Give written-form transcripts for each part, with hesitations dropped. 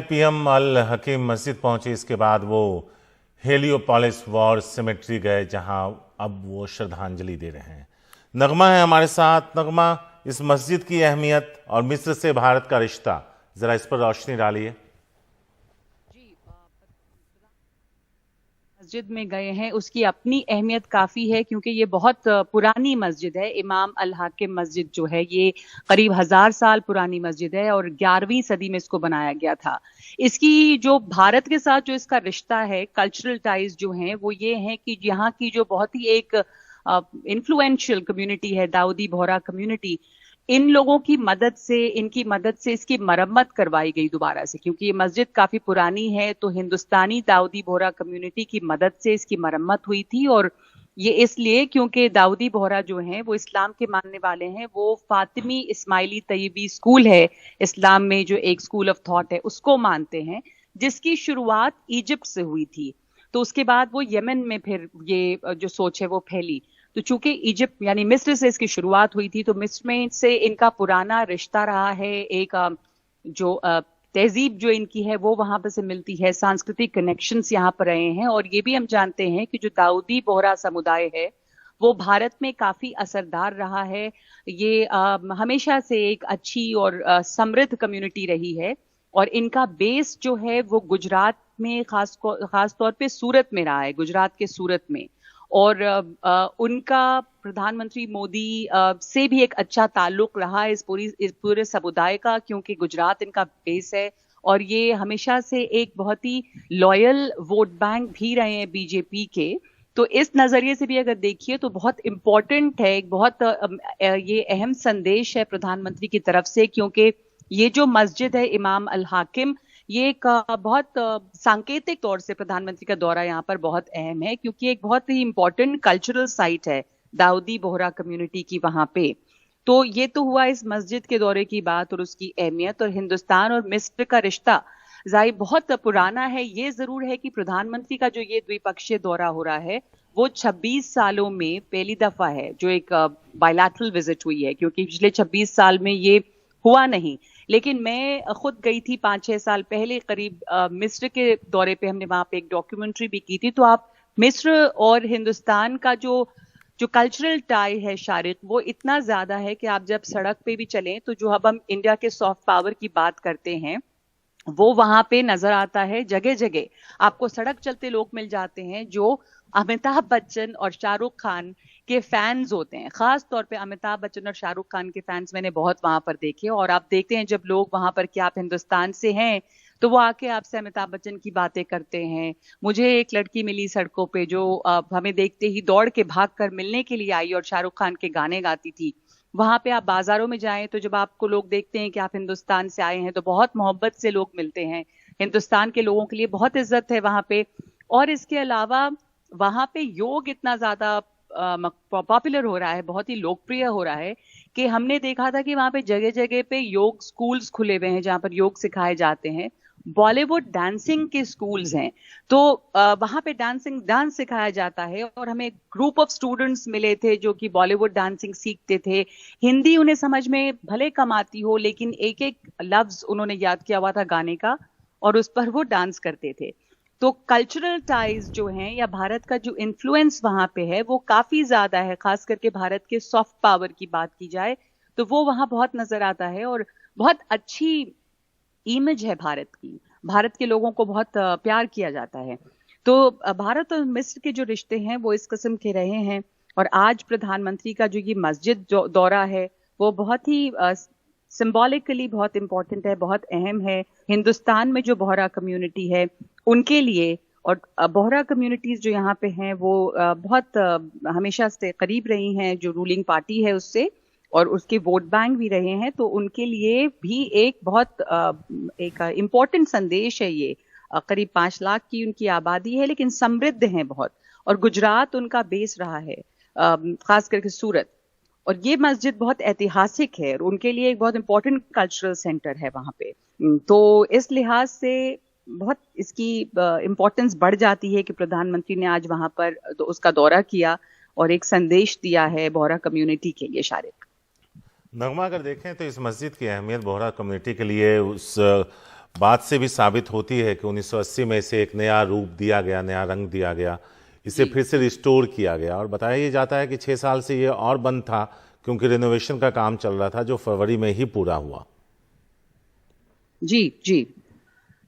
PM अल हकीम मस्जिद पहुंचे, इसके बाद वो हेलियोपोलिस वॉर सिमेट्री गए, जहां अब वो श्रद्धांजलि दे रहे हैं। नगमा है हमारे साथ। नगमा, इस मस्जिद की अहमियत और मिस्र से भारत का रिश्ता, जरा इस पर रोशनी डालिए। मस्जिद में गए हैं, उसकी अपनी अहमियत काफी है क्योंकि ये बहुत पुरानी मस्जिद है। इमाम अल हाकिम मस्जिद जो है ये करीब 1000 साल पुरानी मस्जिद है और 11वीं सदी में इसको बनाया गया था। इसकी जो भारत के साथ जो इसका रिश्ता है, कल्चरल टाइज जो हैं वो ये हैं कि यहाँ की जो बहुत ही एक इन्फ्लुएंशियल कम्युनिटी है, दाऊदी बोहरा कम्युनिटी, इन लोगों की मदद से, इनकी मदद से इसकी मरम्मत करवाई गई दोबारा से, क्योंकि ये मस्जिद काफी पुरानी है। तो हिंदुस्तानी दाऊदी बोहरा कम्युनिटी की मदद से इसकी मरम्मत हुई थी। और ये इसलिए क्योंकि दाऊदी बोहरा जो हैं वो इस्लाम के मानने वाले हैं। वो फातिमी इस्माइली तैयबी स्कूल है इस्लाम में, जो एक स्कूल ऑफ थॉट है, उसको मानते हैं, जिसकी शुरुआत इजिप्ट से हुई थी। तो उसके बाद वो यमन में फिर ये जो सोच है वो फैली। तो चूंकि इजिप्ट यानी मिस्र से इसकी शुरुआत हुई थी, तो मिस्र में से इनका पुराना रिश्ता रहा है। एक जो तहजीब जो इनकी है वो वहां पर से मिलती है, सांस्कृतिक कनेक्शंस यहाँ पर रहे हैं। और ये भी हम जानते हैं कि जो दाऊदी बोहरा समुदाय है वो भारत में काफी असरदार रहा है। ये हमेशा से एक अच्छी और समृद्ध कम्युनिटी रही है। और इनका बेस जो है वो गुजरात में, खास तौर पे सूरत में रहा है, गुजरात के सूरत में। और उनका प्रधानमंत्री मोदी से भी एक अच्छा ताल्लुक रहा है इस पूरे समुदाय का, क्योंकि गुजरात इनका बेस है। और ये हमेशा से एक बहुत ही लॉयल वोट बैंक भी रहे हैं बीजेपी के। तो इस नजरिए से भी अगर देखिए तो बहुत इंपॉर्टेंट है, एक बहुत ये अहम संदेश है प्रधानमंत्री की तरफ से, क्योंकि ये जो मस्जिद है इमाम अल हाकिम, ये एक बहुत सांकेतिक तौर से प्रधानमंत्री का दौरा यहाँ पर बहुत अहम है, क्योंकि एक बहुत ही इंपॉर्टेंट कल्चरल साइट है दाऊदी बोहरा कम्युनिटी की वहां पे। तो ये तो हुआ इस मस्जिद के दौरे की बात और उसकी अहमियत। और हिंदुस्तान और मिस्र का रिश्ता जाहिर बहुत पुराना है। ये जरूर है कि प्रधानमंत्री का जो ये द्विपक्षीय दौरा हो रहा है वो 26 सालों में पहली दफा है जो एक बायलैटरल विजिट हुई है, क्योंकि पिछले 26 साल में ये हुआ नहीं। लेकिन मैं खुद गई थी 5-6 साल पहले करीब मिस्र के दौरे पे, हमने वहां पे एक डॉक्यूमेंट्री भी की थी। तो आप मिस्र और हिंदुस्तान का जो कल्चरल टाई है शारिक, वो इतना ज्यादा है कि आप जब सड़क पे भी चलें तो जो अब हम इंडिया के सॉफ्ट पावर की बात करते हैं वो वहां पे नजर आता है। जगह जगह आपको सड़क चलते लोग मिल जाते हैं जो अमिताभ बच्चन और शाहरुख खान के फैंस होते हैं। खास तौर पे अमिताभ बच्चन और शाहरुख खान के फैंस मैंने बहुत वहां पर देखे। और आप देखते हैं जब लोग वहां पर कि आप हिंदुस्तान से हैं तो वो आके आपसे अमिताभ बच्चन की बातें करते हैं। मुझे एक लड़की मिली सड़कों पे जो हमें देखते ही दौड़ के भाग कर मिलने के लिए आई और शाहरुख खान के गाने गाती थी। वहां पे आप बाजारों में जाएं तो जब आपको लोग देखते हैं कि आप हिंदुस्तान से आए हैं तो बहुत मोहब्बत से लोग मिलते हैं। हिंदुस्तान के लोगों के लिए बहुत इज्जत है वहां पे। और इसके अलावा वहां पे योग इतना ज्यादा पॉपुलर हो रहा है, बहुत ही लोकप्रिय हो रहा है कि हमने देखा था कि वहां पे जगह जगह पे योग स्कूल्स खुले हुए हैं जहां पर योग सिखाए जाते हैं। बॉलीवुड डांसिंग के स्कूल्स हैं, तो वहां पे डांस सिखाया जाता है। और हमें ग्रुप ऑफ स्टूडेंट्स मिले थे जो कि बॉलीवुड डांसिंग सीखते थे। हिंदी उन्हें समझ में भले कम आती हो, लेकिन एक एक लफ्ज उन्होंने याद किया हुआ था गाने का और उस पर वो डांस करते थे। तो कल्चरल टाइज जो हैं या भारत का जो इन्फ्लुएंस वहां पे है वो काफी ज्यादा है। खास करके भारत के सॉफ्ट पावर की बात की जाए तो वो वहां बहुत नजर आता है और बहुत अच्छी इमेज है भारत की। भारत के लोगों को बहुत प्यार किया जाता है। तो भारत और मिस्र के जो रिश्ते हैं वो इस किस्म के रहे हैं। और आज प्रधानमंत्री का जो ये मस्जिद जो दौरा है वो बहुत ही सिंबॉलिकली बहुत इंपॉर्टेंट है, बहुत अहम है। हिंदुस्तान में जो बोहरा कम्युनिटी है उनके लिए, और बोहरा कम्युनिटीज जो यहाँ पे हैं वो बहुत हमेशा से करीब रही हैं जो रूलिंग पार्टी है उससे, और उसके वोट बैंक भी रहे हैं। तो उनके लिए भी एक बहुत एक इम्पोर्टेंट संदेश है ये। करीब 5 लाख की उनकी आबादी है, लेकिन समृद्ध हैं बहुत। और गुजरात उनका बेस रहा है, खास करके सूरत। और ये मस्जिद बहुत ऐतिहासिक है और उनके लिए एक बहुत इंपॉर्टेंट कल्चरल सेंटर है वहां पे। तो इस लिहाज से बहुत इसकी इम्पोर्टेंस बढ़ जाती है कि प्रधानमंत्री ने आज वहां पर तो उसका दौरा किया और एक संदेश दिया है बोहरा कम्युनिटी के लिए। शारिक, नगमा, अगर देखें तो इस मस्जिद की अहमियत बोहरा कम्युनिटी के लिए उस बात से भी साबित होती है कि 1980 में इसे एक नया रूप दिया गया, नया रंग दिया गया, इसे फिर से रिस्टोर किया गया। और बताया ये जाता है कि 6 साल से ये और बंद था क्योंकि रिनोवेशन का काम चल रहा था, जो फरवरी में ही पूरा हुआ। जी जी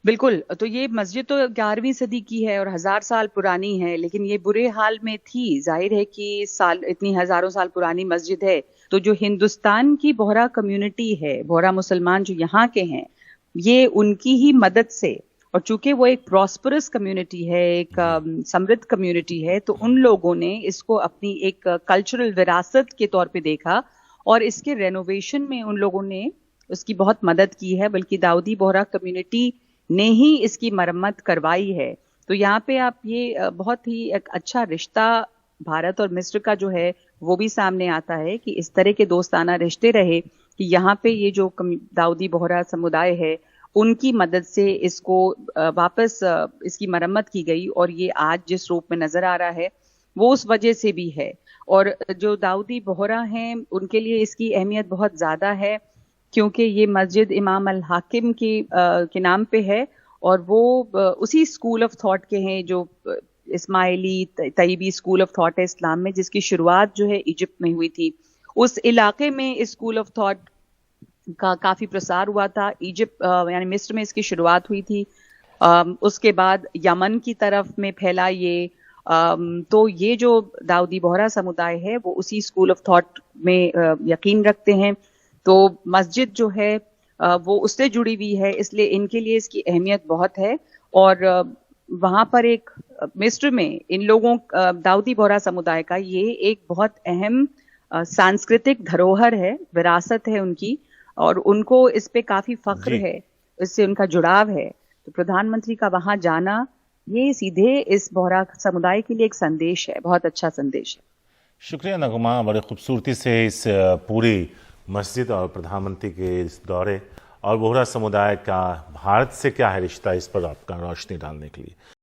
बिल्कुल। तो ये मस्जिद तो 11वीं सदी की है और 1000 साल पुरानी है, लेकिन ये बुरे हाल में थी। जाहिर है कि साल इतनी हजारों साल पुरानी मस्जिद है, तो जो हिंदुस्तान की बोहरा कम्युनिटी है, बोहरा मुसलमान जो यहाँ के हैं, ये उनकी ही मदद से, और चूंकि वो एक प्रॉस्परस कम्युनिटी है, एक समृद्ध कम्युनिटी है, तो उन लोगों ने इसको अपनी एक कल्चरल विरासत के तौर पे देखा और इसके रेनोवेशन में उन लोगों ने उसकी बहुत मदद की है। बल्कि दाऊदी बोहरा कम्युनिटी ने ही इसकी मरम्मत करवाई है। तो यहाँ पे आप ये बहुत ही एक अच्छा रिश्ता भारत और मिस्र का जो है वो भी सामने आता है कि इस तरह के दोस्ताना रिश्ते रहे कि यहाँ पे ये जो दाऊदी बोहरा समुदाय है उनकी मदद से इसको वापस इसकी मरम्मत की गई, और ये आज जिस रूप में नजर आ रहा है वो उस वजह से भी है। और जो दाऊदी बोहरा हैं उनके लिए इसकी अहमियत बहुत ज्यादा है, क्योंकि ये मस्जिद इमाम अल हाकिम के नाम पे है, और वो उसी स्कूल ऑफ थॉट के हैं जो इस्माइली तैयबी स्कूल ऑफ थॉट है इस्लाम में, जिसकी शुरुआत जो है इजिप्ट में हुई थी। उस इलाके में इस स्कूल ऑफ थॉट का काफी प्रसार हुआ था। इजिप्ट यानी मिस्र में इसकी शुरुआत हुई थी, उसके बाद यमन की तरफ में फैला ये। तो ये जो दाऊदी बोहरा समुदाय है वो उसी स्कूल ऑफ थॉट में यकीन रखते हैं। तो मस्जिद जो है वो उससे जुड़ी हुई है, इसलिए इनके लिए इसकी अहमियत बहुत है। और वहां पर एक मिस्र में इन लोगों दाऊदी बोहरा समुदाय का ये एक बहुत अहम सांस्कृतिक धरोहर है, विरासत है उनकी, और उनको इस पे काफी फख्र है, इससे उनका जुड़ाव है। तो प्रधानमंत्री का वहां जाना ये सीधे इस बोहरा समुदाय के लिए एक संदेश है, बहुत अच्छा संदेश है। शुक्रिया नगमा, बड़े खूबसूरती से इस पूरी मस्जिद और प्रधानमंत्री के इस दौरे और बोहरा समुदाय का भारत से क्या है रिश्ता, इस पर आपका रोशनी डालने के लिए।